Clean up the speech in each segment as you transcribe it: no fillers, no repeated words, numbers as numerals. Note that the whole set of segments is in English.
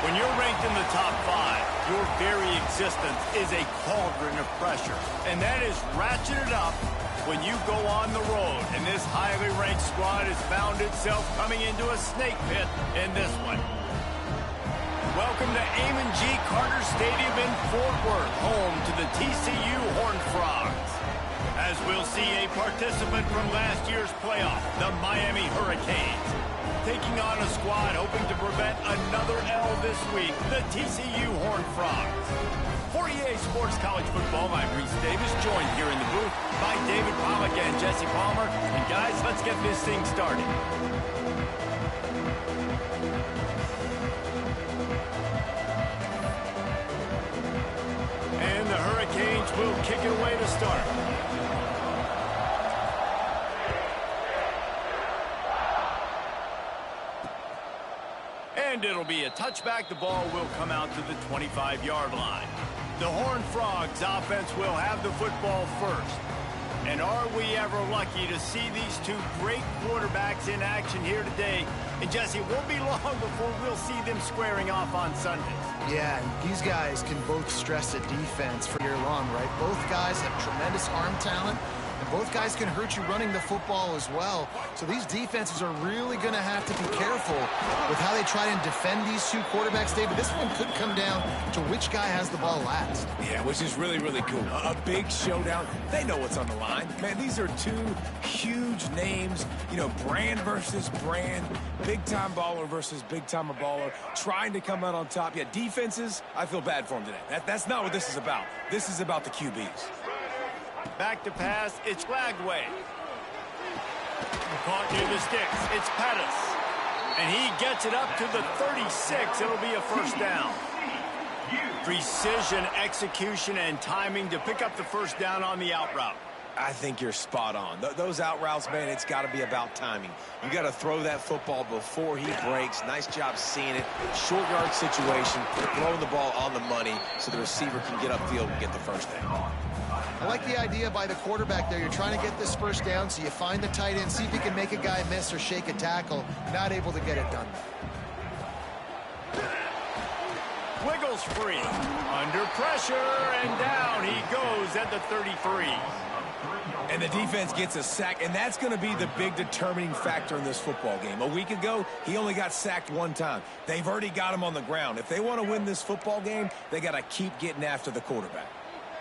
When you're ranked in the top 5, your very existence is a cauldron of pressure. And that is ratcheted up when you go on the road. And this highly ranked squad has found itself coming into a snake pit in this one. Welcome to Amon G. Carter Stadium in Fort Worth, home to the TCU Horned Frogs. As we'll see a participant from last year's playoff, the Miami Hurricanes, taking on a squad hoping to prevent another L this week, the TCU Horned Frogs. For EA Sports College Football, I'm Reese Davis, joined here in the booth by David Pollack and Jesse Palmer. And guys, let's get this thing started. And the Hurricanes will kick it away to start. And it'll be a touchback. The ball will come out to the 25-yard line. The Horned Frogs offense will have the football first. And are we ever lucky to see these two great quarterbacks in action here today? And Jesse, it won't be long before we'll see them squaring off on Sundays. Yeah, these guys can both stress a defense for year long, right? Both guys have tremendous arm talent. And both guys can hurt you running the football as well. So these defenses are really going to have to be careful with how they try and defend these two quarterbacks, David. This one could come down to which guy has the ball last. Yeah, which is really, really cool. A big showdown. They know what's on the line. Man, these are two huge names. You know, brand versus brand. Big-time baller versus big-time baller. Trying to come out on top. Yeah, defenses, I feel bad for them today. That's not what this is about. This is about the QBs. Back to pass, it's Glagway. Caught near the sticks, it's Pettis. And he gets it up to the 36. It'll be a first down. Precision, execution, and timing to pick up the first down on the out route. I think you're spot on. Those out routes, man, it's got to be about timing. You got to throw that football before he breaks. Nice job seeing it. Short yard situation, throwing the ball on the money so the receiver can get upfield and get the first down. I like the idea by the quarterback there. You're trying to get this first down, so you find the tight end, see if he can make a guy miss or shake a tackle. Not able to get it done. Wiggles free. Under pressure, and down he goes at the 33. And the defense gets a sack, and that's going to be the big determining factor in this football game. A week ago, he only got sacked one time. They've already got him on the ground. If they want to win this football game, they got to keep getting after the quarterback.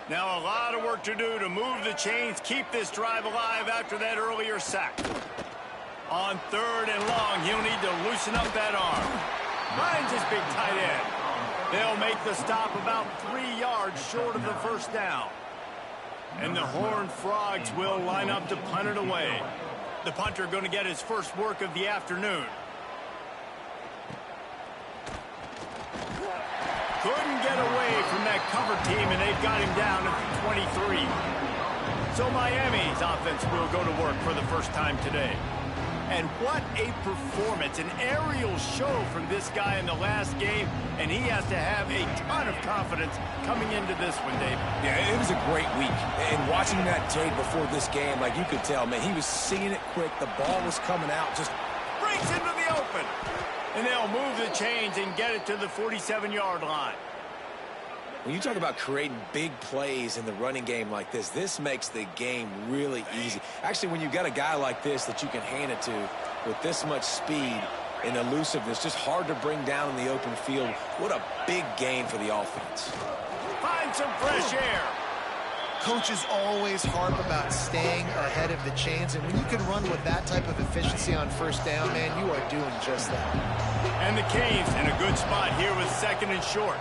Now a lot of work to do to move the chains, keep this drive alive after that earlier sack. On 3rd and long, he'll need to loosen up that arm. Finds his big tight end. They'll make the stop about 3 yards short of the first down. And the Horned Frogs will line up to punt it away. The punter going to get his first work of the afternoon. Couldn't get away from that cover team, and they've got him down at the 23. So Miami's offense will go to work for the first time today. And what a performance, an aerial show from this guy in the last game, and he has to have a ton of confidence coming into this one, Dave. Yeah, it was a great week. And watching that tape before this game, like you could tell, man, he was seeing it quick. The ball was coming out, just breaks into the open. And they'll move the chains and get it to the 47-yard line. When you talk about creating big plays in the running game like this, this makes the game really easy. Actually, when you've got a guy like this that you can hand it to with this much speed and elusiveness, just hard to bring down in the open field, what a big gain for the offense. Find some fresh air. Coaches always harp about staying ahead of the chains, and when you can run with that type of efficiency on first down, man, you are doing just that. And the Canes in a good spot here with 2nd and short.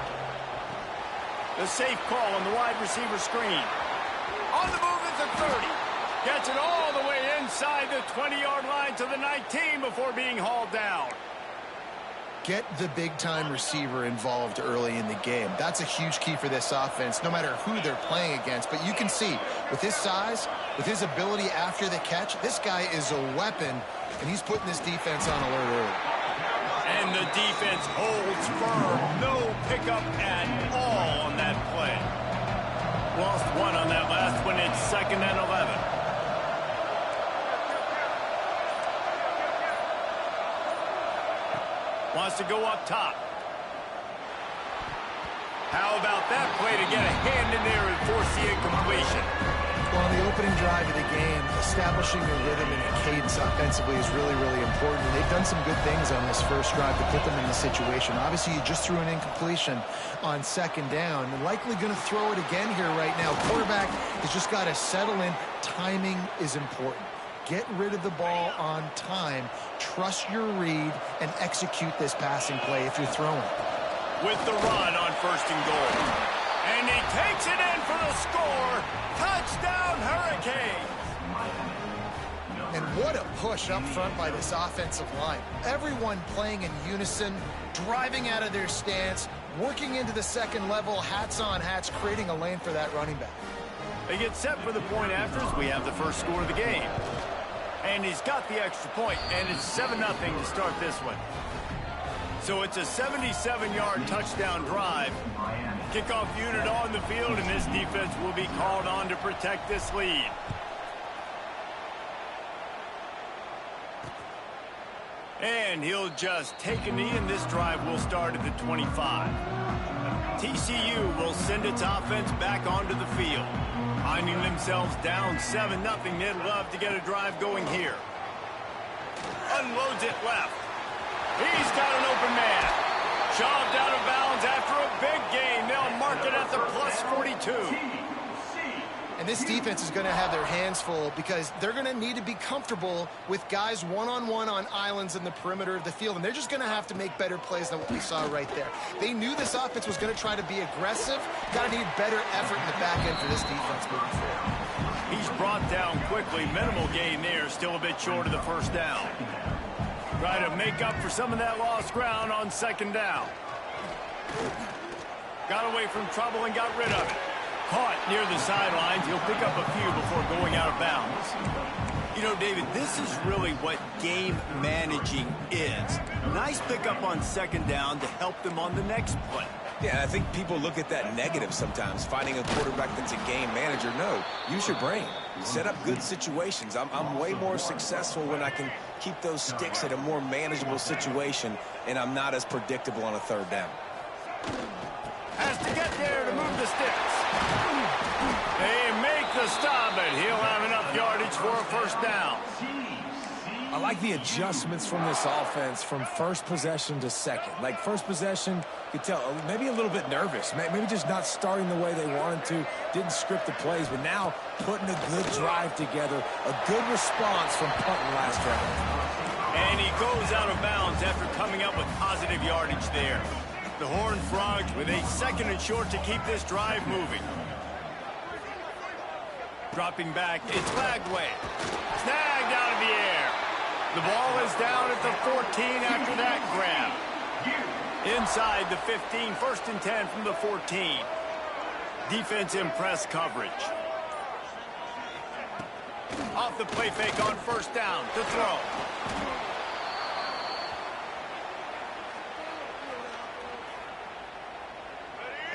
The safe call on the wide receiver screen. On the move at the 30. Gets it all the way inside the 20-yard line to the 19 before being hauled down. Get the big-time receiver involved early in the game. That's a huge key for this offense, no matter who they're playing against. But you can see, with his size, with his ability after the catch, this guy is a weapon, and he's putting this defense on alert early. And the defense holds firm. No pickup at all on that play. Lost one on that last one. It's 2nd and 11. Wants to go up top. How about that play to get a hand in there and force the incompletion? Well, on the opening drive of the game, establishing a rhythm and a cadence offensively is really, really important. And they've done some good things on this first drive to put them in the situation. Obviously, you just threw an incompletion on second down. They're likely going to throw it again here right now. Quarterback has just got to settle in. Timing is important. Get rid of the ball on time. Trust your read and execute this passing play if you're throwing. With the run on 1st and goal. And he takes it in for the score. Touchdown, Hurricanes. And what a push up front by this offensive line. Everyone playing in unison, driving out of their stance, working into the second level, hats on hats, creating a lane for that running back. They get set for the point afters. We have the first score of the game. And he's got the extra point, and it's 7-0 to start this one. So it's a 77-yard touchdown drive. Kickoff unit on the field, and this defense will be called on to protect this lead. And he'll just take a knee, and this drive will start at the 25. TCU will send its offense back onto the field. Finding themselves down 7-0, they'd love to get a drive going here. Unloads it left. He's got an open man. Shoved out of bounds after a big gain. They'll mark it at the plus 42. And this defense is going to have their hands full because they're going to need to be comfortable with guys one-on-one on islands in the perimeter of the field. And they're just going to have to make better plays than what we saw right there. They knew this offense was going to try to be aggressive. Got to need better effort in the back end for this defense moving forward. He's brought down quickly. Minimal gain there. Still a bit short of the first down. Try to make up for some of that lost ground on second down. Got away from trouble and got rid of it. Caught near the sidelines. He'll pick up a few before going out of bounds. You know, David, this is really what game managing is. Nice pickup on second down to help them on the next play. Yeah, I think people look at that negative sometimes, finding a quarterback that's a game manager. No, use your brain. Set up good situations. I'm way more successful when I can keep those sticks at a more manageable situation, and I'm not as predictable on a third down. Has to get there to move the sticks. They make the stop, but he'll have enough yardage for a first down. I like the adjustments from this offense from first possession to second. Like first possession, you could tell maybe a little bit nervous. Maybe just not starting the way they wanted to. Didn't script the plays, but now putting a good drive together. A good response from punting last drive. And he goes out of bounds after coming up with positive yardage there. The Horned Frogs with a 2nd and short to keep this drive moving. Dropping back, it's Lagway. Snagged out of the air. The ball is down at the 14 after that grab. Inside the 15, 1st and 10 from the 14. Defense in press coverage. Off the play fake on first down to throw.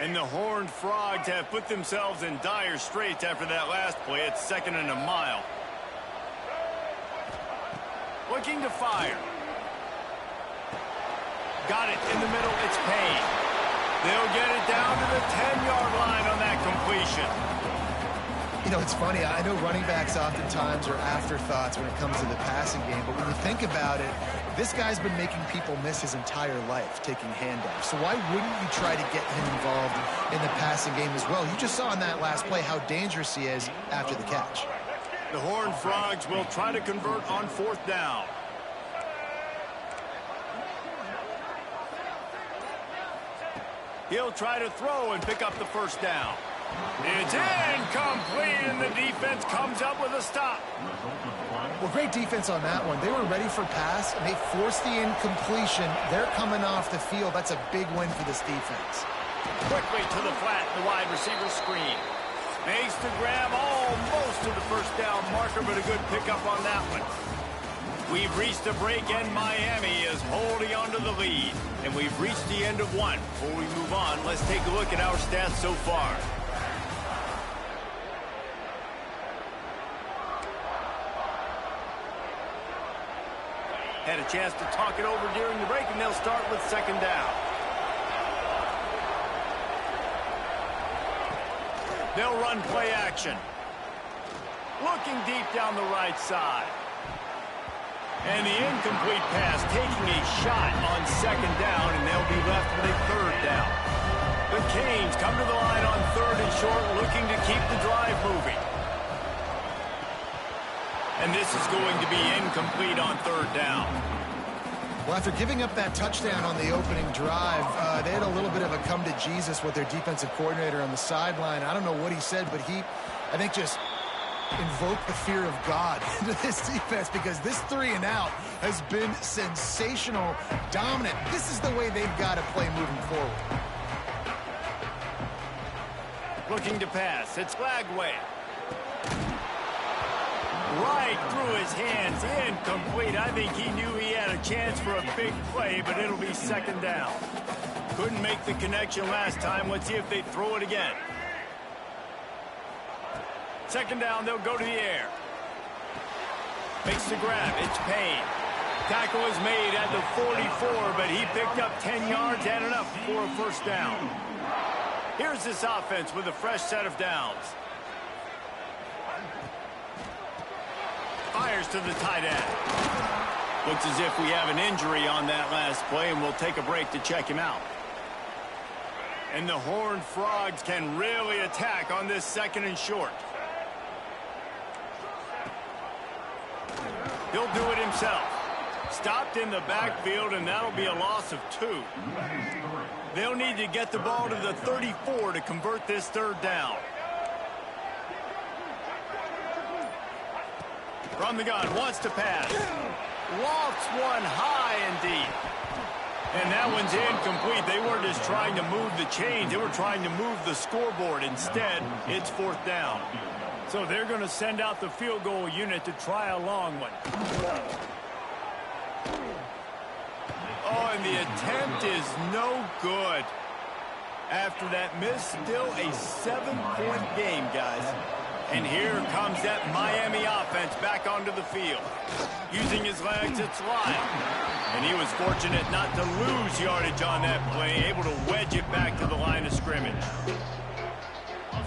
And the Horned Frogs have put themselves in dire straits after that last play. It's 2nd and a mile. Looking to fire. Got it in the middle. It's Payne. They'll get it down to the 10-yard line on that completion. You know, it's funny. I know running backs oftentimes are afterthoughts when it comes to the passing game, but when you think about it, this guy's been making people miss his entire life taking handoffs. So why wouldn't you try to get him involved in the passing game as well? You just saw in that last play how dangerous he is after the catch. The Horned Frogs will try to convert on 4th down. He'll try to throw and pick up the first down. It's incomplete, and the defense comes up with a stop. Well, great defense on that one. They were ready for pass, and they forced the incompletion. They're coming off the field. That's a big win for this defense. Quickly to the flat, the wide receiver screen. Makes the grab almost to the first down marker, but a good pickup on that one. We've reached a break, and Miami is holding on to the lead. And we've reached the end of one. Before we move on, let's take a look at our stats so far. Had a chance to talk it over during the break, and they'll start with 2nd down. They'll run play action. Looking deep down the right side. And the incomplete pass taking a shot on second down, and they'll be left with a third down. The Canes come to the line on third and short, looking to keep the drive moving. And this is going to be incomplete on third down. Well, after giving up that touchdown on the opening drive, they had a little bit of a come to Jesus with their defensive coordinator on the sideline. I don't know what he said, but he, I think, just invoked the fear of God into this defense, because this 3-and-out has been sensational, dominant. This is the way they've got to play moving forward. Looking to pass. It's Lagway. Right through his hands, incomplete. I think he knew he had a chance for a big play, but it'll be second down. Couldn't make the connection last time. Let's see if they throw it again. Second down, they'll go to the air. Makes the grab. It's Payne. Tackle is made at the 44, but he picked up 10 yards and enough for a first down. Here's this offense with a fresh set of downs. Fires to the tight end. Looks as if we have an injury on that last play, and we'll take a break to check him out. And the Horned Frogs can really attack on this second and short. He'll do it himself. Stopped in the backfield, and that'll be a loss of 2. They'll need to get the ball to the 34 to convert this third down. From the gun, wants to pass. Lofts one high and deep. And that one's incomplete. They weren't just trying to move the chains. They were trying to move the scoreboard. Instead, it's fourth down. So they're going to send out the field goal unit to try a long one. Oh, and the attempt is no good. After that miss, still a 7-point game, guys. And here comes that Miami offense back onto the field. Using his legs, it's Lyle. And he was fortunate not to lose yardage on that play, able to wedge it back to the line of scrimmage.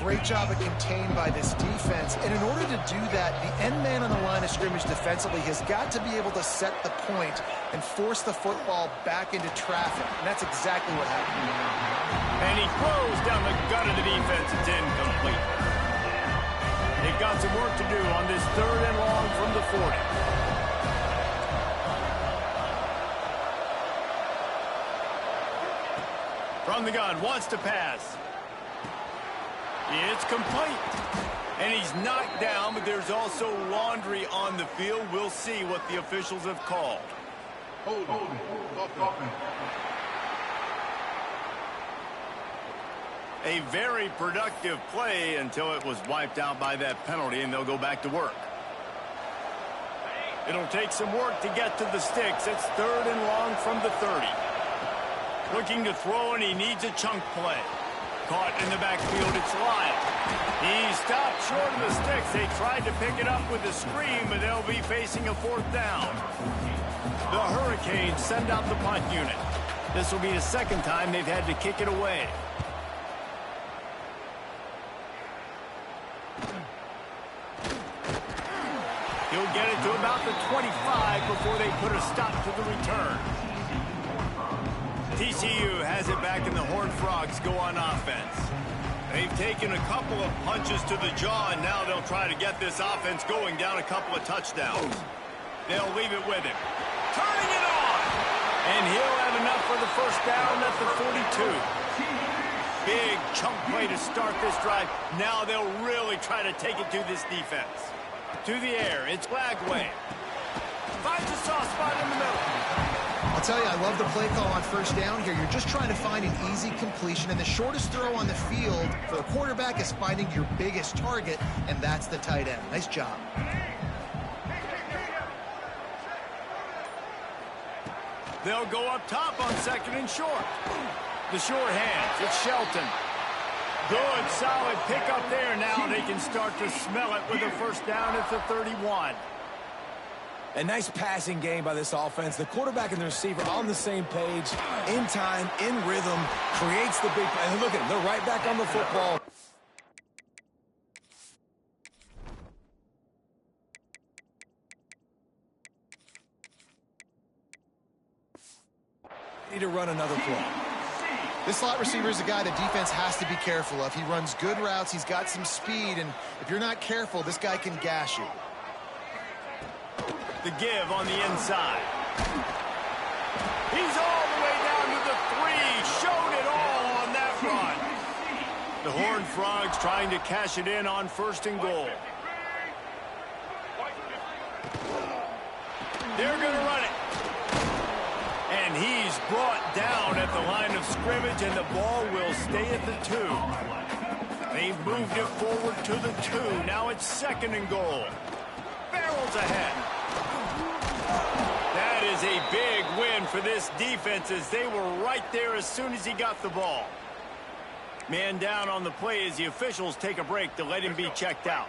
Great job of contained by this defense. And in order to do that, the end man on the line of scrimmage defensively has got to be able to set the point and force the football back into traffic. And that's exactly what happened. And he throws down the gut of the defense. It's incomplete. They've got some work to do on this third and long from the 40. From the gun, wants to pass. It's complete. And he's knocked down, but there's also laundry on the field. We'll see what the officials have called. A very productive play until it was wiped out by that penalty, and they'll go back to work. It'll take some work to get to the sticks. It's third and long from the 30. Looking to throw, and he needs a chunk play. Caught in the backfield, it's Lyle. He stopped short of the sticks. They tried to pick it up with a screen, but they'll be facing a fourth down. The Hurricanes send out the punt unit. This will be the second time they've had to kick it away. He'll get it to about the 25 before they put a stop to the return. TCU has it back, and the Horned Frogs go on offense. They've taken a couple of punches to the jaw, and now they'll try to get this offense going down a couple of touchdowns. They'll leave it with him. Turning it on! And he'll have enough for the first down at the 42. Big chunk play to start this drive. Now they'll really try to take it to this defense. To the air, it's Lagway. Finds a soft spot in the middle. I'll tell you, I love the play call on first down here. You're just trying to find an easy completion, and the shortest throw on the field for the quarterback is finding your biggest target, and that's the tight end. Nice job. They'll go up top on second and short. The short hands, it's Shelton. Good, solid pickup there. Now they can start to smell it with a first down at the 31. A nice passing game by this offense. The quarterback and the receiver on the same page, in time, in rhythm, creates the big play. And look at them, they're right back on the football. to run another play. This slot receiver is a guy the defense has to be careful of. He runs good routes. He's got some speed, and if you're not careful, this guy can gash you. The give on the inside. He's all the way down to the 3. Showed it all on that run. The Horned Frogs trying to cash it in on 1st and goal. They're going to run it. And he's brought down at the line of scrimmage, and the ball will stay at the 2. They've moved it forward to the 2. Now it's 2nd and goal. Barrels ahead. That is a big win for this defense, as they were right there as soon as he got the ball. Man down on the play as the officials take a break to let him be checked out.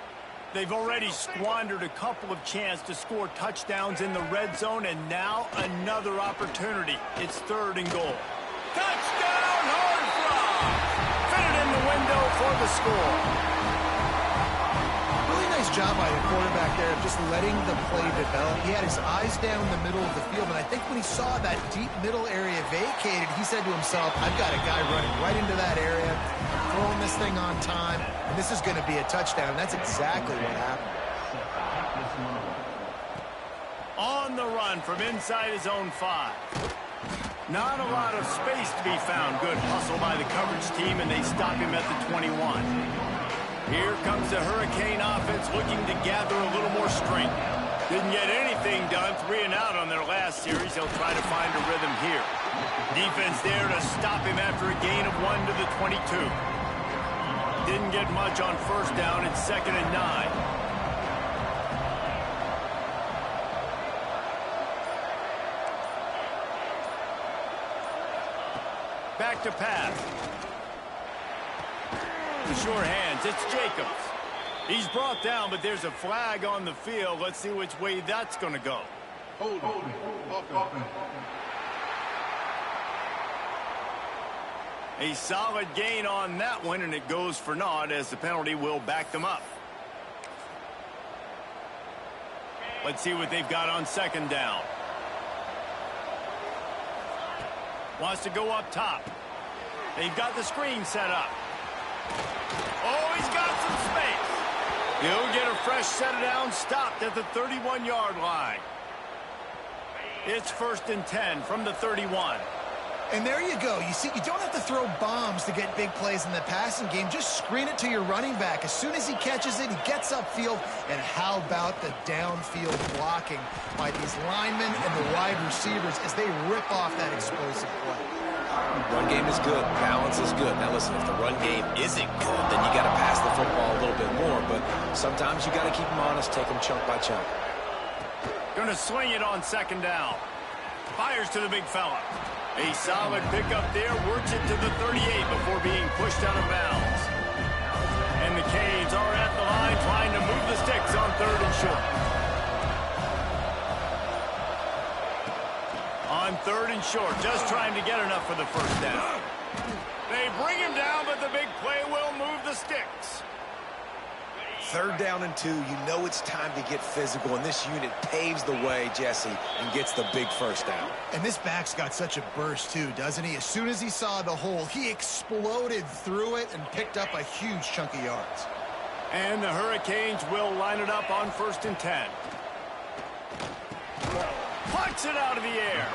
They've already squandered a couple of chances to score touchdowns in the red zone, and now another opportunity. It's 3rd and goal. Touchdown, Horned Frogs! Fit it in the window for the score. Really nice job by the quarterback there of just letting the play develop. He had his eyes down the middle of the field, and I think when he saw that deep middle area vacated, he said to himself, I've got a guy running right into that area. I'm throwing this thing on time, and this is going to be a touchdown. And that's exactly what happened. On the run from inside his own 5. Not a lot of space to be found. Good hustle by the coverage team, and they stop him at the 21. Here comes the Hurricane offense looking to gather a little more strength. Didn't get anything done. 3 and out on their last series. They'll try to find a rhythm here. Defense there to stop him after a gain of 1 to the 22. Didn't get much on 1st down. It's 2nd and 9. Back to pass. The sure hands. It's Jacobs. He's brought down, but there's a flag on the field. Let's see which way that's going to go. Hold. A solid gain on that one, and it goes for naught as the penalty will back them up. Let's see what they've got on 2nd down. Wants to go up top. They've got the screen set up. Oh, he's got some space. He'll get a fresh set of downs stopped at the 31-yard line. It's 1st and 10 from the 31. And there you go. You see, you don't have to throw bombs to get big plays in the passing game. Just screen it to your running back. As soon as he catches it, he gets upfield. And how about the downfield blocking by these linemen and the wide receivers as they rip off that explosive play? Run game is good. Balance is good. Now, listen, if the run game isn't good, then you got to pass the football a little bit more. But sometimes you got to keep them honest, take them chunk by chunk. Going to swing it on 2nd down. Fires to the big fella. A solid pickup there, works it to the 38 before being pushed out of bounds. And the Canes are at the line trying to move the sticks on 3rd and short. On 3rd and short, just trying to get enough for the 1st down. They bring him down, but the big play will move the sticks. 3rd down and 2, you know it's time to get physical, and this unit paves the way, Jesse, and gets the big 1st down. And this back's got such a burst, too, doesn't he? As soon as he saw the hole, he exploded through it and picked up a huge chunk of yards. And the Hurricanes will line it up on 1st and 10. Plucks it out of the air.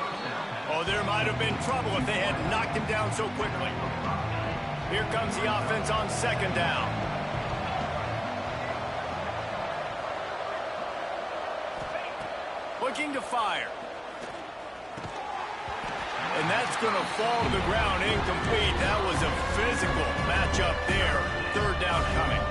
Oh, there might have been trouble if they had knocked him down so quickly. Here comes the offense on 2nd down. Looking to fire. And that's going to fall to the ground incomplete. That was a physical matchup there. 3rd down coming.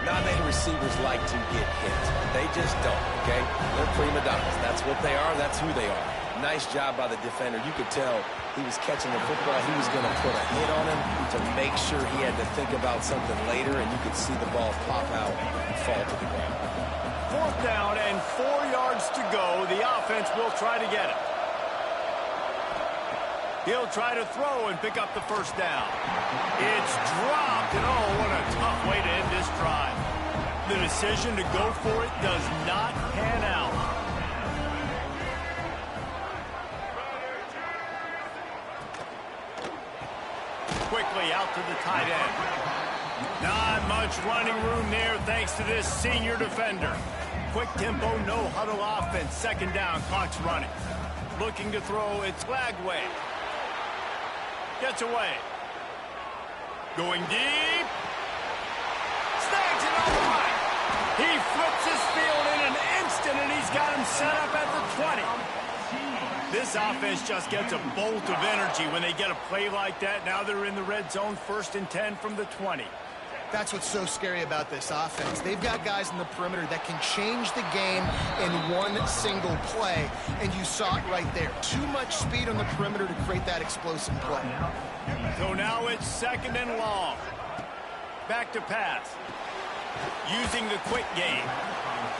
Not many receivers like to get hit. They just don't, okay? They're prima donnas. That's what they are. That's who they are. Nice job by the defender. You could tell he was catching the football. He was going to put a hit on him to make sure he had to think about something later, and you could see the ball pop out and fall to the ground. 4th down and 4 yards to go. The offense will try to get it. He'll try to throw and pick up the 1st down. It's dropped, and oh, what a tough way to end this drive. The decision to go for it does not pan out. quickly out to the tight end. Not much running room there thanks to this senior defender. Quick tempo, no huddle offense. Second down, clock's running. Looking to throw, it's Lagway. Gets away. Going deep. Snags it on the right. He flips his field in an instant, and he's got him set up at the 20. This offense just gets a bolt of energy when they get a play like that. Now they're in the red zone, 1st and 10 from the 20. That's what's so scary about this offense. They've got guys in the perimeter that can change the game in one single play, and you saw it right there. Too much speed on the perimeter to create that explosive play. So now it's 2nd and long. Back to pass. Using the quick game.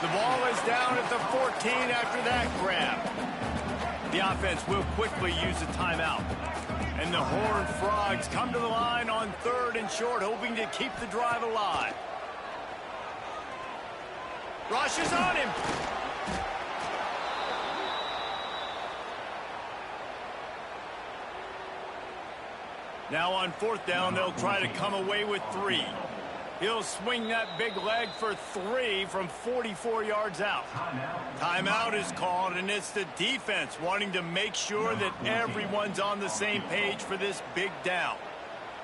The ball is down at the 14 after that grab. The offense will quickly use a timeout. And the Horned Frogs come to the line on 3rd and short, hoping to keep the drive alive. Rush is on him. Now on 4th down, they'll try to come away with 3. He'll swing that big leg for 3 from 44 yards out. Timeout is called, and it's the defense wanting to make sure that everyone's on the same page for this big down.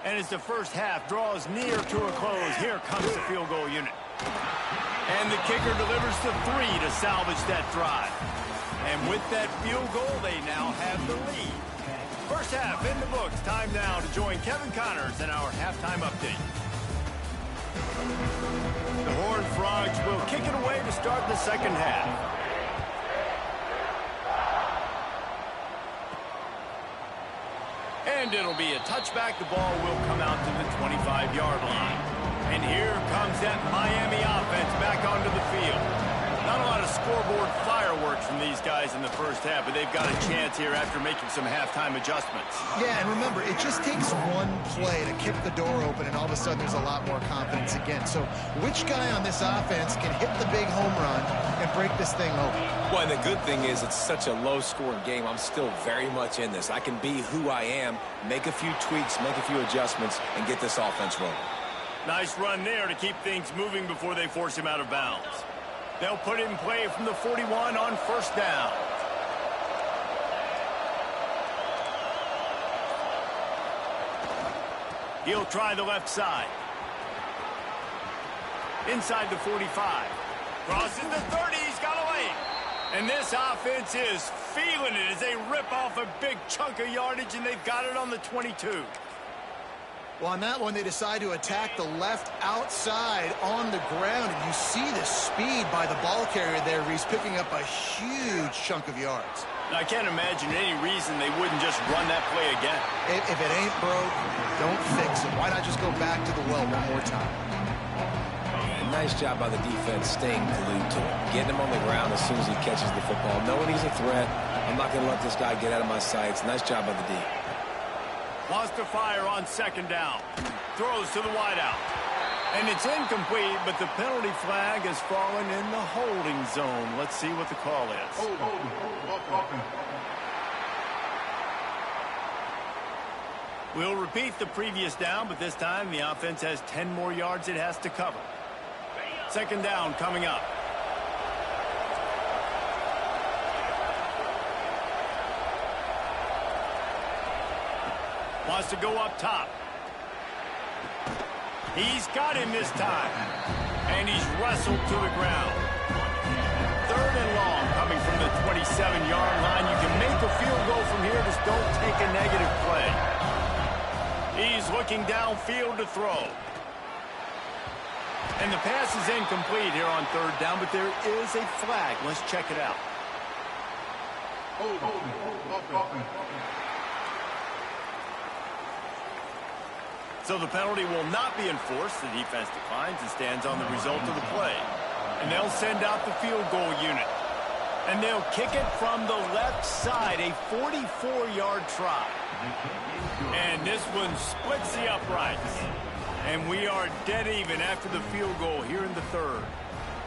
And as the first half draws near to a close, here comes the field goal unit. And the kicker delivers the 3 to salvage that drive. And with that field goal, they now have the lead. First half in the books. Time now to join Kevin Connors in our halftime update. The Horned Frogs will kick it away to start the second half. And it'll be a touchback. The ball will come out to the 25-yard line. And here comes that Miami offense back onto the field. Not a lot of scoreboard fireworks from these guys in the first half, but they've got a chance here after making some halftime adjustments. Yeah, and remember, it just takes one play to kick the door open, and all of a sudden there's a lot more confidence again. So which guy on this offense can hit the big home run and break this thing open? Well, and the good thing is it's such a low-scoring game. I'm still very much in this. I can be who I am, make a few tweaks, make a few adjustments, and get this offense rolling. Nice run there to keep things moving before they force him out of bounds. They'll put it in play from the 41 on 1st down. He'll try the left side. Inside the 45. Crosses the 30. He's got away. And this offense is feeling it as they rip off a big chunk of yardage, and they've got it on the 22. Well, on that one, they decide to attack the left outside on the ground, and you see the speed by the ball carrier there. He's picking up a huge chunk of yards. I can't imagine any reason they wouldn't just run that play again. If it ain't broke, don't fix it. Why not just go back to the well one more time? And nice job by the defense staying glued to him, getting him on the ground as soon as he catches the football, knowing he's a threat. I'm not going to let this guy get out of my sights. Nice job by the D. Lost to fire on 2nd down. Throws to the wideout. And it's incomplete, but the penalty flag has fallen in the holding zone. Let's see what the call is. We'll repeat the previous down, but this time the offense has 10 more yards it has to cover. 2nd down coming up. Wants to go up top. He's got him this time. And he's wrestled to the ground. 3rd and long coming from the 27-yard line. You can make a field goal from here. Just don't take a negative play. He's looking downfield to throw. And the pass is incomplete here on 3rd down, but there is a flag. Let's check it out. So the penalty will not be enforced. The defense declines and stands on the result of the play. And they'll send out the field goal unit. And they'll kick it from the left side, a 44-yard try. And this one splits the uprights. And we are dead even after the field goal here in the 3rd.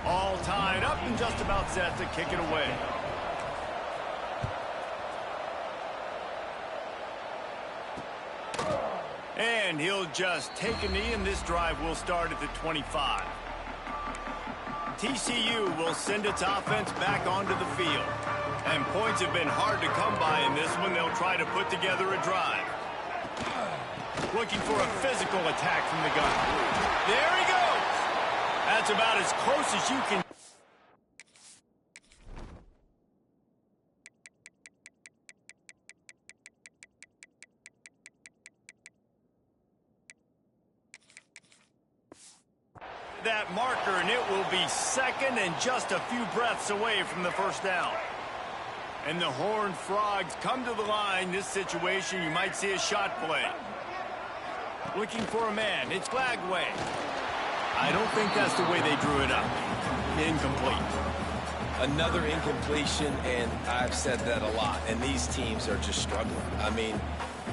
All tied up and just about set to kick it away. And and he'll just take a knee, and this drive will start at the 25. TCU will send its offense back onto the field. And points have been hard to come by in this one. They'll try to put together a drive. Looking for a physical attack from the gun. There he goes. That's about as close as you can. That marker, and it will be second and just a few breaths away from the first down. And the Horned Frogs come to the line. This situation, you might see a shot play. Looking for a man. It's Glagway. I don't think that's the way they drew it up. Incomplete. Another incompletion, and I've said that a lot, and these teams are just struggling. I mean,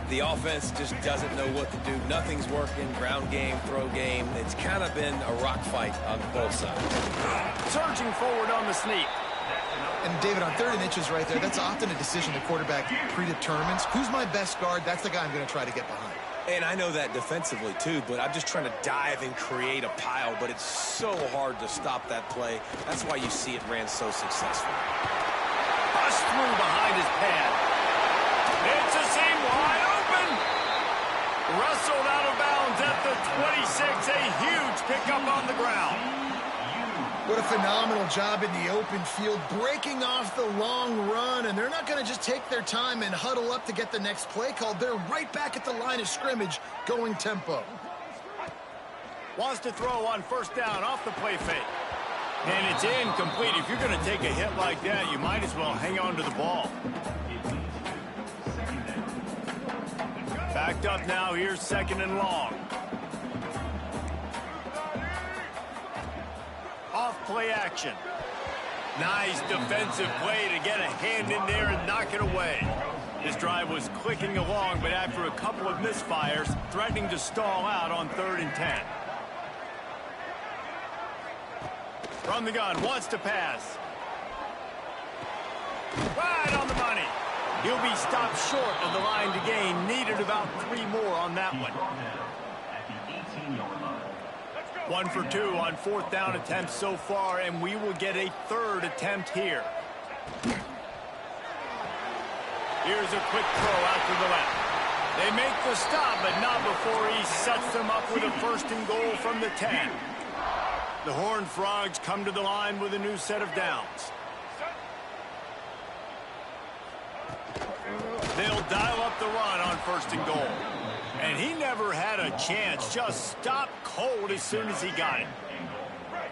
the offense just doesn't know what to do. Nothing's working. Ground game, throw game. It's kind of been a rock fight on both sides. Surging forward on the sneak. And David, on 3rd and inches right there, that's often a decision the quarterback predetermines. Who's my best guard? That's the guy I'm going to try to get behind. And I know that defensively, too, but I'm just trying to dive and create a pile, but it's so hard to stop that play. That's why you see it ran so successful. Bust through behind his pad. It's a seam wide open. Wrestled out of bounds at the 26. A huge pickup on the ground. What a phenomenal job in the open field, breaking off the long run, and they're not going to just take their time and huddle up to get the next play called. They're right back at the line of scrimmage, going tempo. Wants to throw on first down off the play fake. And it's incomplete. If you're going to take a hit like that, you might as well hang on to the ball. Backed up now, here's 2nd and long. Off play action. Nice defensive play to get a hand in there and knock it away. This drive was clicking along, but after a couple of misfires, threatening to stall out on 3rd and 10. From the gun, wants to pass. Right on the money. He'll be stopped short of the line to gain. Needed about 3 more on that one. 1 for 2 on 4th down attempts so far, and we will get a 3rd attempt here. Here's a quick throw out to the left. They make the stop, but not before he sets them up with a 1st and goal from the 10. The Horned Frogs come to the line with a new set of downs. They'll dial up the run on 1st and goal. And he never had a chance, just stopped cold as soon as he got it.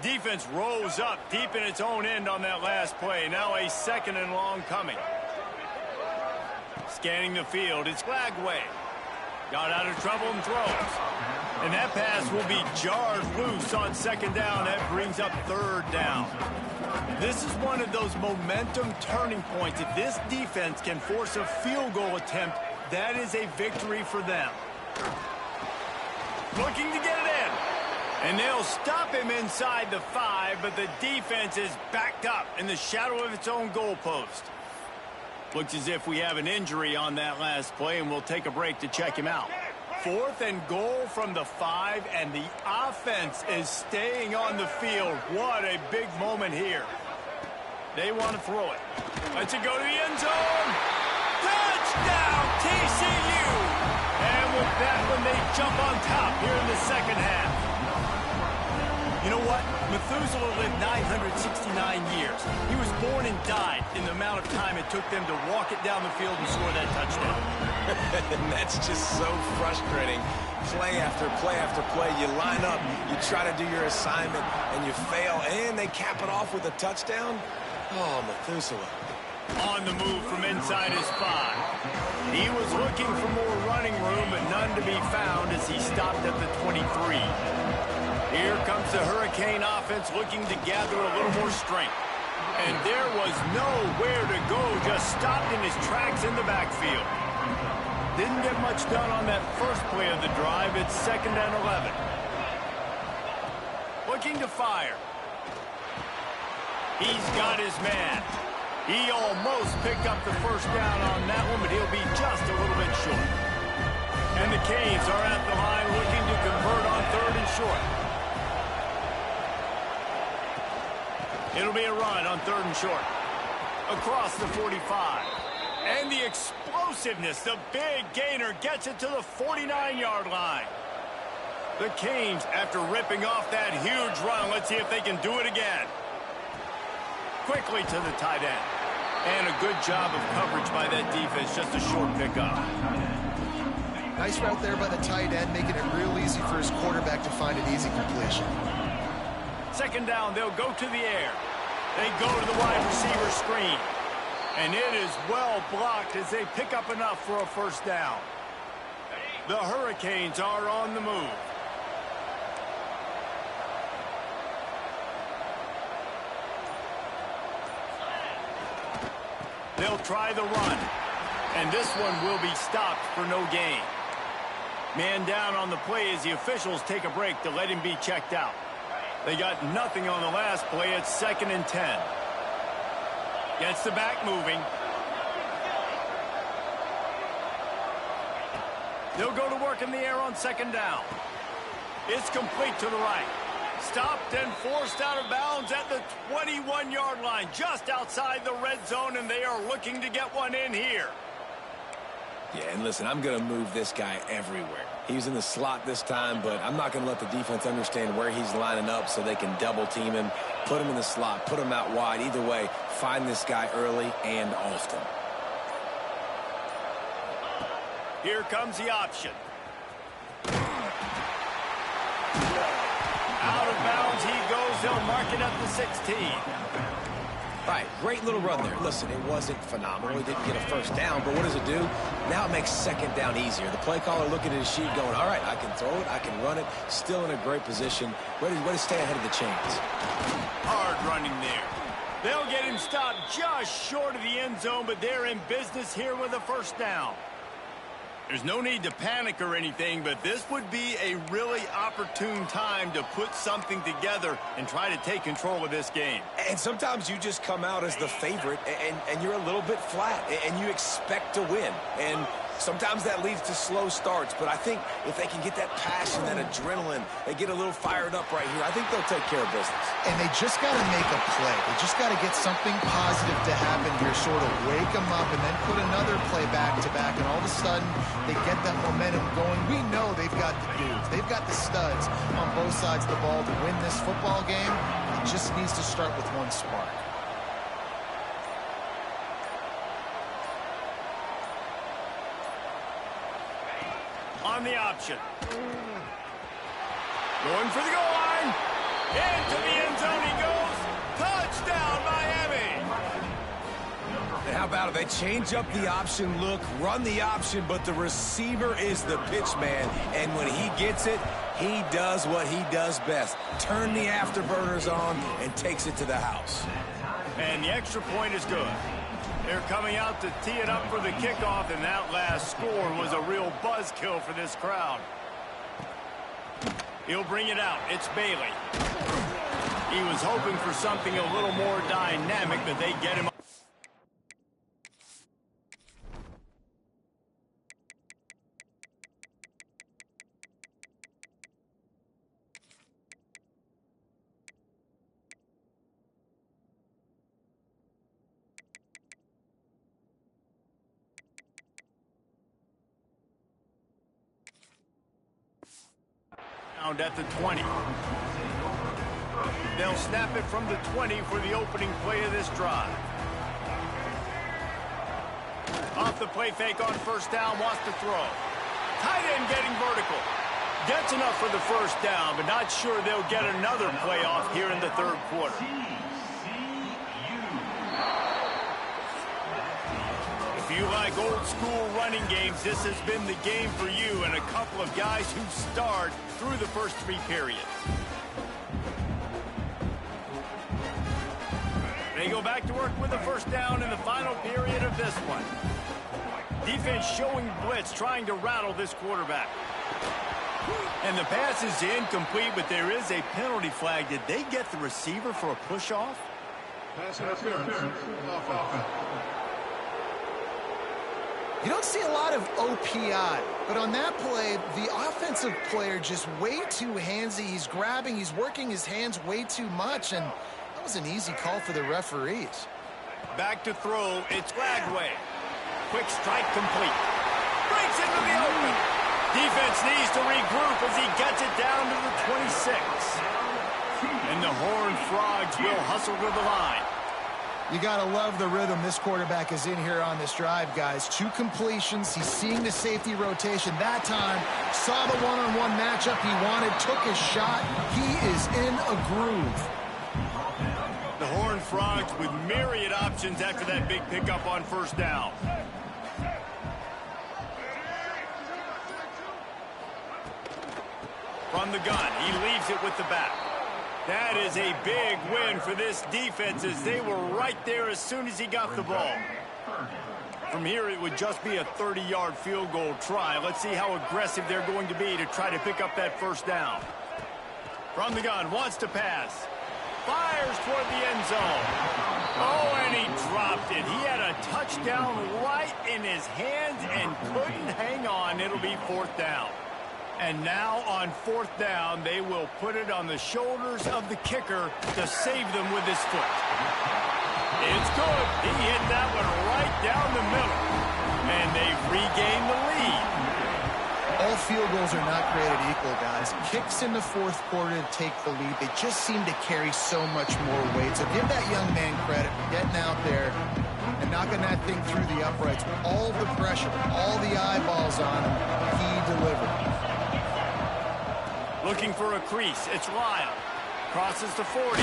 Defense rose up deep in its own end on that last play. Now a 2nd and long coming. Scanning the field, it's Glagway. Got out of trouble and throws. And that pass will be jarred loose on 2nd down. That brings up 3rd down. This is one of those momentum turning points. If this defense can force a field goal attempt, that is a victory for them. Looking to get it in. And they'll stop him inside the 5, but the defense is backed up in the shadow of its own goalpost. Looks as if we have an injury on that last play, and we'll take a break to check him out. 4th and goal from the 5, and the offense is staying on the field. What a big moment here. They want to throw it. Let's it go to the end zone. Touchdown, TCU! And with that one, they jump on top here in the 2nd half. You know what? Methuselah lived 969 years. He was born and died in the amount of time it took them to walk it down the field and score that touchdown. And that's just so frustrating. Play after play after play. You line up, you try to do your assignment, and you fail, and they cap it off with a touchdown. Oh, Methuselah. On the move from inside his 5. He was looking for more running room, but none to be found as he stopped at the 23. Here comes the Hurricane offense looking to gather a little more strength. And there was nowhere to go, just stopped in his tracks in the backfield. Didn't get much done on that first play of the drive. It's 2nd and 11. Looking to fire. He's got his man. He almost picked up the first down on that one, but he'll be just a little bit short. And the Canes are at the line looking to convert on 3rd and short. It'll be a run on 3rd and short. Across the 45. And the explosiveness, the big gainer gets it to the 49-yard line. The Canes, after ripping off that huge run, let's see if they can do it again. Quickly to the tight end. And a good job of coverage by that defense, just a short pickup. Nice route there by the tight end, making it real easy for his quarterback to find an easy completion. 2nd down, they'll go to the air. They go to the wide receiver screen. And it is well blocked as they pick up enough for a 1st down. The Hurricanes are on the move. They'll try the run. And this one will be stopped for no gain. Man down on the play as the officials take a break to let him be checked out. They got nothing on the last play. It's 2nd and 10. Gets the back moving. They'll go to work in the air on 2nd down. It's complete to the right. Stopped and forced out of bounds at the 21-yard line, just outside the red zone, and they are looking to get one in here. Yeah, and listen, I'm going to move this guy everywhere. He's in the slot this time, but I'm not going to let the defense understand where he's lining up so they can double team him, put him in the slot, put him out wide. Either way, find this guy early and often. Here comes the option. Out of bounds he goes. They'll mark it at the 16. All right, great little run there. Listen, it wasn't phenomenal. He didn't get a 1st down, but what does it do? Now it makes 2nd down easier. The play caller looking at his sheet going, all right, I can throw it, I can run it, still in a great position, ready to stay ahead of the chains. Hard running there. They'll get him stopped just short of the end zone, but they're in business here with a 1st down. There's no need to panic or anything, but this would be a really opportune time to put something together and try to take control of this game. And sometimes you just come out as the favorite, and you're a little bit flat, and you expect to win. And sometimes that leads to slow starts, but I think if they can get that passion, that adrenaline, they get a little fired up right here, I think they'll take care of business. And they just got to make a play. They just got to get something positive to happen here, sort of wake them up, and then put another play back-to-back, and all of a sudden they get that momentum going. We know they've got the dudes. They've got the studs on both sides of the ball to win this football game. It just needs to start with one spark. On the option. Going for the goal line. Into the end zone he goes. Touchdown, Miami. And how about it? They change up the option look, run the option, but the receiver is the pitch man. And when he gets it, he does what he does best. Turn the afterburners on and takes it to the house. And the extra point is good. They're coming out to tee it up for the kickoff, and that last score was a real buzzkill for this crowd. He'll bring it out. It's Bailey. He was hoping for something a little more dynamic, but they get him. At the 20. They'll snap it from the 20 for the opening play of this drive. Off the play fake on 1st down, wants to throw. Tight end getting vertical. Gets enough for the 1st down, but not sure they'll get another play off here in the 3rd quarter. If you like old school running games, this has been the game for you, and a couple of guys who starred through the first 3 periods. They go back to work with a 1st down in the final period of this one. Defense showing blitz, trying to rattle this quarterback. And the pass is incomplete, but there is a penalty flag. Did they get the receiver for a push-off? Pass interference. Offense. You don't see a lot of OPI, but on that play, the offensive player just way too handsy. He's grabbing, he's working his hands way too much, and that was an easy call for the referees. Back to throw, it's Lagway. Quick strike complete. Breaks into the open. Defense needs to regroup as he gets it down to the 26. And the Horned Frogs will hustle to the line. You got to love the rhythm this quarterback is in here on this drive, guys. 2 completions. He's seeing the safety rotation. That time, saw the one-on-one matchup he wanted, took his shot. He is in a groove. The Horned Frogs with myriad options after that big pickup on first down. From the gun, he leaves it with the back. That is a big win for this defense as they were right there as soon as he got the ball. From here, it would just be a 30-yard field goal try. Let's see how aggressive they're going to be to try to pick up that first down. From the gun, wants to pass. Fires toward the end zone. Oh, and he dropped it. He had a touchdown right in his hands and couldn't hang on. It'll be 4th down. And now on 4th down, they will put it on the shoulders of the kicker to save them with his foot. It's good. He hit that one right down the middle. And they've regained the lead. All field goals are not created equal, guys. Kicks in the 4th quarter to take the lead. They just seem to carry so much more weight. So give that young man credit for getting out there and knocking that thing through the uprights. All the pressure, all the eyeballs on him, he delivered. Looking for a crease. It's Lyle. Crosses the 40.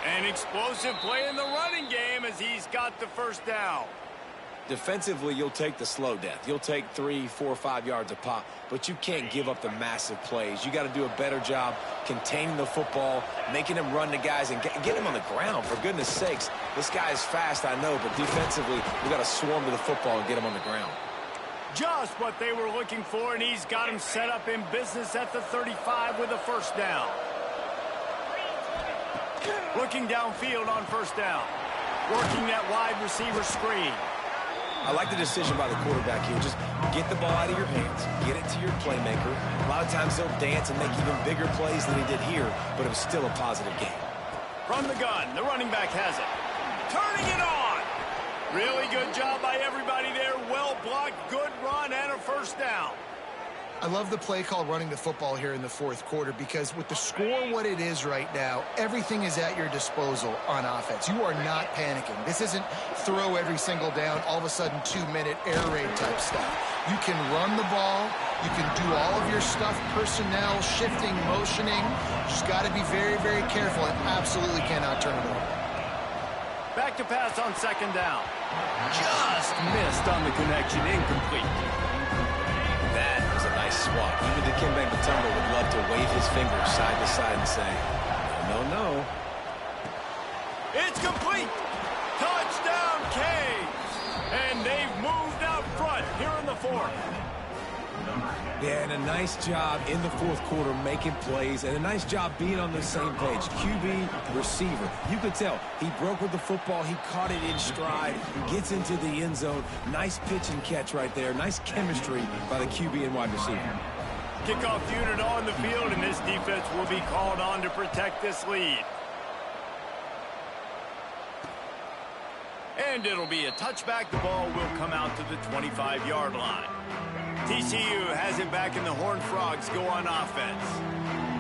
An explosive play in the running game as he's got the first down. Defensively, you'll take the slow death. You'll take 3, 4, 5 yards a pop, but you can't give up the massive plays. You got to do a better job containing the football, making him run the guys, and get him on the ground. For goodness sakes, this guy is fast, I know, but defensively, we got to swarm to the football and get him on the ground. Just what they were looking for, and he's got him set up in business at the 35 with a first down. Looking downfield on first down. Working that wide receiver screen. I like the decision by the quarterback here. Just get the ball out of your hands. Get it to your playmaker. A lot of times he'll dance and make even bigger plays than he did here, but it was still a positive game. From the gun, the running back has it. Turning it on. Really good job by everybody there. Well blocked, good run, and a first down. I love the play call running the football here in the 4th quarter because with the score what it is right now, everything is at your disposal on offense. You are not panicking. This isn't throw every single down, all of a sudden 2-minute air raid type stuff. You can run the ball. You can do all of your stuff, personnel, shifting, motioning. You just got to be very, very careful and absolutely cannot turn it over. Back to pass on second down. Just missed on the connection, incomplete. That was a nice swat. Even Dikembe Mutombo would love to wave his fingers side to side and say, no, no, no. It's complete. Touchdown, Canes. And they've moved out front here in the 4th. Yeah, and a nice job in the 4th quarter making plays, and a nice job being on the same page. QB, receiver. You could tell he broke with the football. He caught it in stride, gets into the end zone. Nice pitch and catch right there. Nice chemistry by the QB and wide receiver. Kickoff unit on the field, and this defense will be called on to protect this lead. And it'll be a touchback. The ball will come out to the 25-yard line. TCU has it back, and the Horned Frogs go on offense.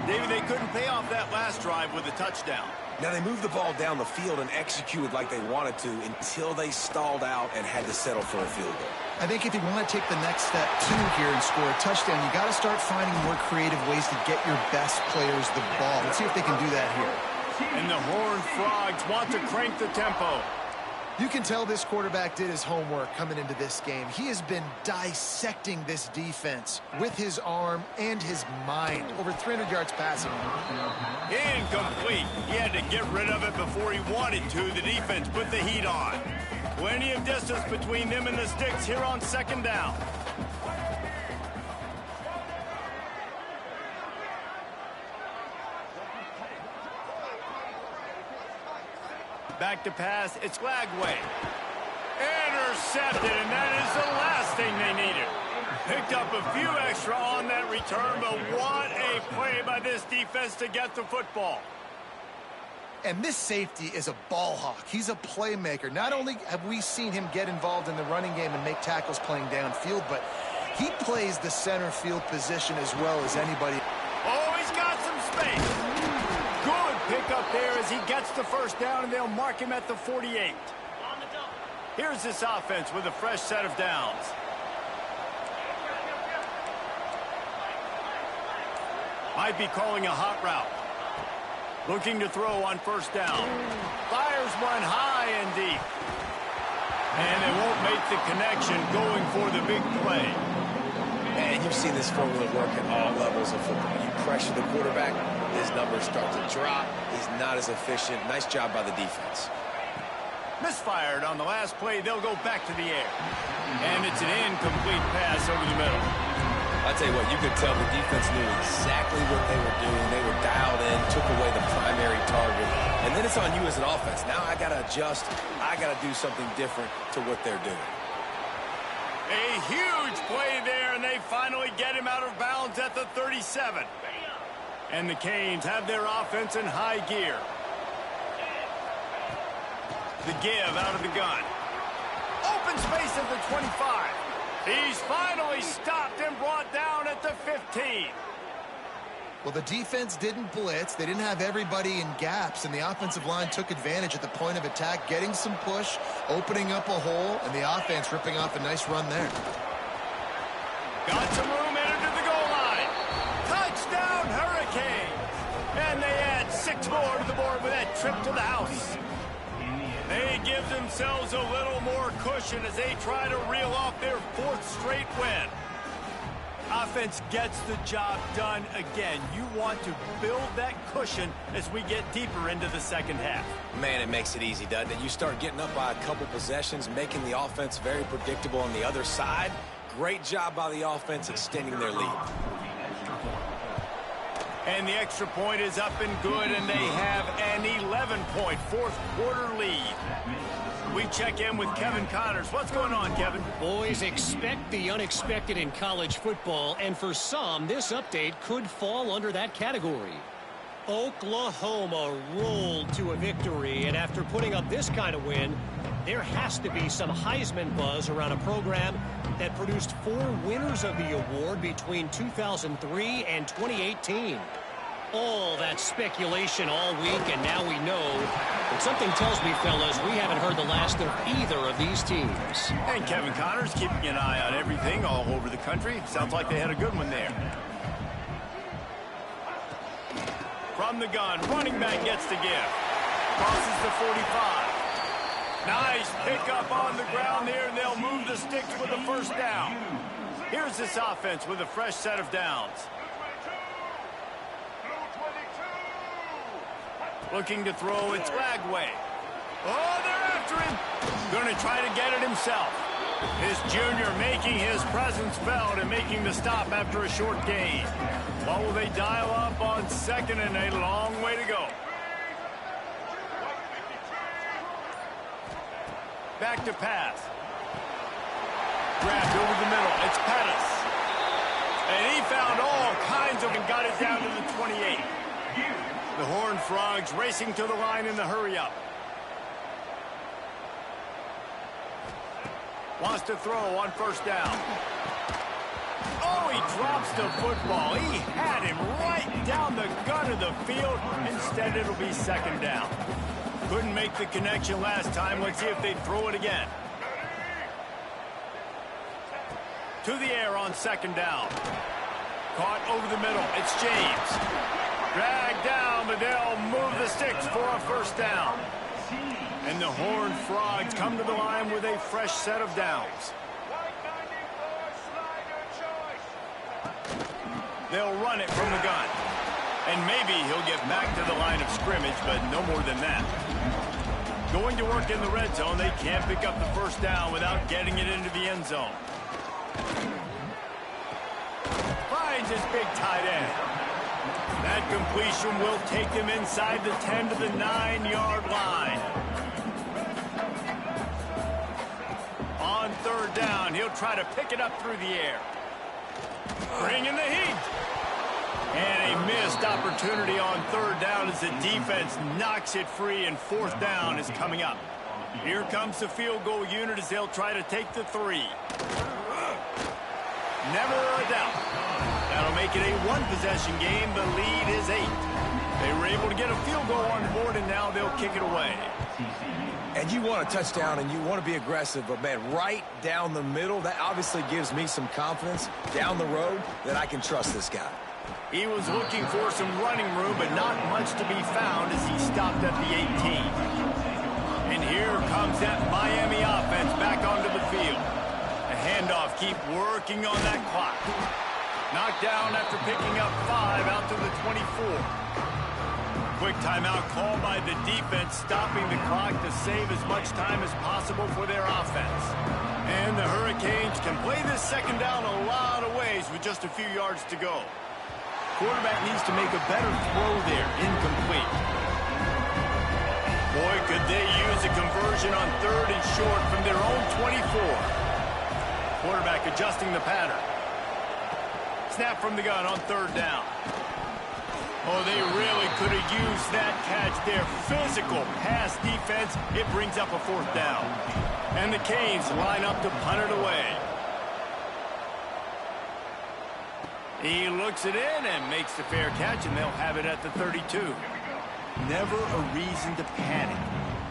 David, they couldn't pay off that last drive with a touchdown. Now, they moved the ball down the field and executed like they wanted to until they stalled out and had to settle for a field goal. I think if you want to take the next step, too, here and score a touchdown, you got to start finding more creative ways to get your best players the ball. Let's see if they can do that here. And the Horned Frogs want to crank the tempo. You can tell this quarterback did his homework coming into this game. He has been dissecting this defense with his arm and his mind. Over 300 yards passing. Incomplete. He had to get rid of it before he wanted to. The defense put the heat on. Plenty of distance between them and the sticks here on second down. Back to pass, it's Lagway. Intercepted, and that is the last Picked up a few extra on that return, but what a play by this defense to get the football. And this safety is a ball hawk. He's a playmaker. Not only have we seen him get involved in the running game and make tackles playing downfield, but he plays the center field position as well as anybody. Oh, he's got some space. Good pickup there as he gets the first down, and they'll mark him at the 48. Here's this offense with a fresh set of downs. Might be calling a hot route. Looking to throw on first down. Fires one high and deep. And they won't make the connection going for the big play. And you've seen this formula work at all levels of football. You pressure the quarterback, his numbers start to drop. He's not as efficient. Nice job by the defense. Misfired on the last play. They'll go back to the air. And it's an incomplete pass over the middle. I'll tell you what, you could tell the defense knew exactly what they were doing. They were dialed in, took away the primary target. And then it's on you as an offense. Now I got to adjust. I got to do something different to what they're doing. A huge play there, and they finally get him out of bounds at the 37. And the Canes have their offense in high gear. The give out of the gun. Open space at the 25. He's finally stopped and brought down at the 15. Well, the defense didn't blitz. They didn't have everybody in gaps, and the offensive line took advantage at the point of attack, getting some push, opening up a hole, and the offense ripping off a nice run there. Got some room, entered to the goal line. Touchdown, Hurricanes. And they add 6 more to the board with that trip to the house. They give themselves a little more cushion as they try to reel off their 4th straight win. Offense gets the job done again. You want to build that cushion as we get deeper into the second half. Man, it makes it easy, doesn't it? You start getting up by a couple possessions, making the offense very predictable on the other side. Great job by the offense extending their lead. And the extra point is up and good, and they have an 11-point fourth-quarter lead. We check in with Kevin Connors. What's going on, Kevin? Boys, expect the unexpected in college football, and for some, this update could fall under that category. Oklahoma rolled to a victory, and after putting up this kind of win, there has to be some Heisman buzz around a program that produced 4 winners of the award between 2003 and 2018. All that speculation all week, and now we know. But something tells me, fellas, we haven't heard the last of either of these teams. And Kevin Connors keeping an eye on everything all over the country. Sounds like they had a good one there. From the gun, running back gets the give. Crosses the 45. Nice pickup on the ground there, and they'll move the sticks with the first down. Here's this offense with a fresh set of downs. Looking to throw, it's Lagway. Oh, they're after him. Going to try to get it himself. His junior making his presence felt and making the stop after a short gain. What will they dial up on second and a long way to go? Back to pass. Grabbed over the middle. It's Pettis. And he found all kinds of and got it down to the 28. The Horned Frogs racing to the line in the hurry-up. Wants to throw on first down. Oh, he drops the football. He had him right down the gut of the field. Instead, it'll be second down. Couldn't make the connection last time. Let's see if they throw it again. To the air on second down. Caught over the middle. It's James. Dragged down, but they'll move the sticks for a first down. And the Horned Frogs come to the line with a fresh set of downs. They'll run it from the gun. And maybe he'll get back to the line of scrimmage, but no more than that. Going to work in the red zone, they can't pick up the first down without getting it into the end zone. Finds his big tight end. That completion will take him inside the 10 to the 9-yard line. On third down, he'll try to pick it up through the air. Bringing the heat. And a missed opportunity on third down as the defense knocks it free, and fourth down is coming up. Here comes the field goal unit as they'll try to take the 3. Never a doubt. That'll make it a one-possession game. The lead is 8. They were able to get a field goal on the board, and now they'll kick it away. And you want a touchdown, and you want to be aggressive, but, man, right down the middle, that obviously gives me some confidence down the road that I can trust this guy. He was looking for some running room, but not much to be found as he stopped at the 18. And here comes that Miami offense back onto the field. A handoff, keep working on that clock. Knocked down after picking up 5 out to the 24. Quick timeout call by the defense, stopping the clock to save as much time as possible for their offense. And the Hurricanes can play this second down a lot of ways with just a few yards to go. Quarterback needs to make a better throw there, incomplete. Boy, could they use a conversion on 3rd and short from their own 24. Quarterback adjusting the pattern. Snap from the gun on 3rd down. Oh, they really could have used that catch there. Physical pass defense. It brings up a 4th down. And the Canes line up to punt it away. He looks it in and makes the fair catch, and they'll have it at the 32. Never a reason to panic.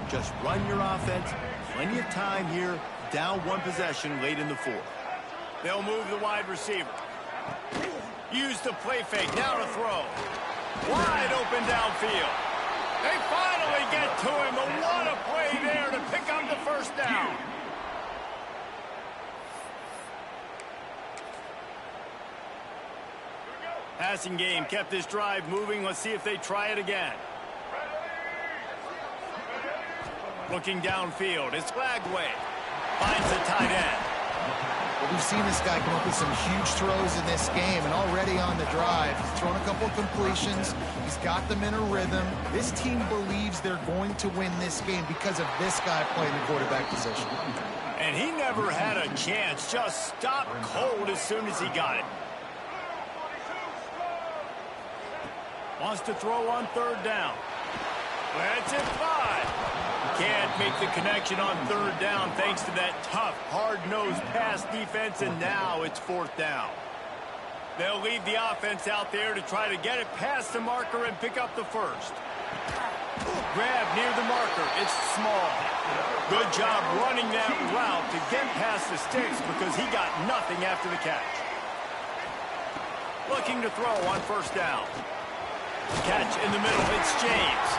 Just run your offense. Plenty of time here. Down one possession late in the 4th. They'll move the wide receiver. Use the play fake. Now to throw. Wide open downfield. They finally get to him. But what a play there to pick up the 1st down. Passing game kept this drive moving. Let's see if they try it again. Looking downfield. It's Lagway. Finds the tight end. Well, we've seen this guy come up with some huge throws in this game, and already on the drive, he's thrown a couple of completions. He's got them in a rhythm. This team believes they're going to win this game because of this guy playing the quarterback position. And he never had a chance. Just stopped cold as soon as he got it. Wants to throw on 3rd down. That's it, 5. Can't make the connection on 3rd down thanks to that tough, hard-nosed pass defense, and now it's 4th down. They'll leave the offense out there to try to get it past the marker and pick up the 1st. Grab near the marker. It's small. Good job running that route to get past the sticks because he got nothing after the catch. Looking to throw on 1st down. Catch in the middle. It's James.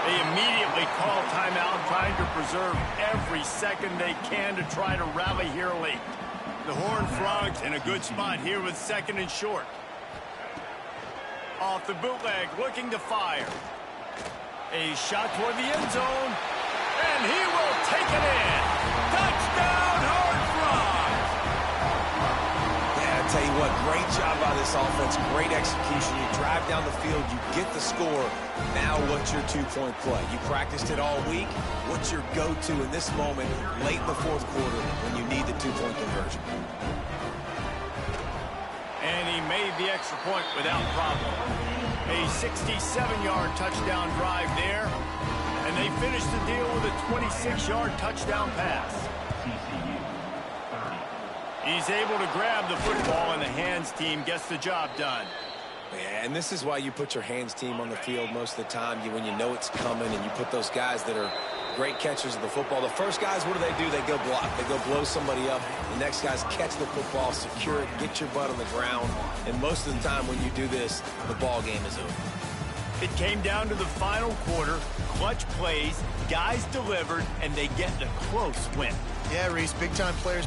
They immediately call timeout, trying to preserve every second they can to try to rally here late. The Horned Frogs in a good spot here with 2nd and short. Off the bootleg, looking to fire. A shot toward the end zone, and he will take it in. Touchdown, Horned Frogs! Yeah, I tell you what, great job by this offense, great execution. You drive down the field, you get the score. Now what's your 2-point play? You practiced it all week. What's your go-to in this moment late in the 4th quarter when you need the 2-point conversion? And he made the extra point without problem. A 67-yard touchdown drive there. And they finished the deal with a 26-yard touchdown pass. He's able to grab the football, and the hands team gets the job done. Yeah, and this is why you put your hands team on the field most of the time. When you know it's coming, and you put those guys that are great catchers of the football. The first guys, what do? They go block. They go blow somebody up. The next guys catch the football, secure it, get your butt on the ground. And most of the time when you do this, the ball game is over. It came down to the final quarter. Clutch plays, guys delivered, and they get the close win. Yeah, Reese, big-time players.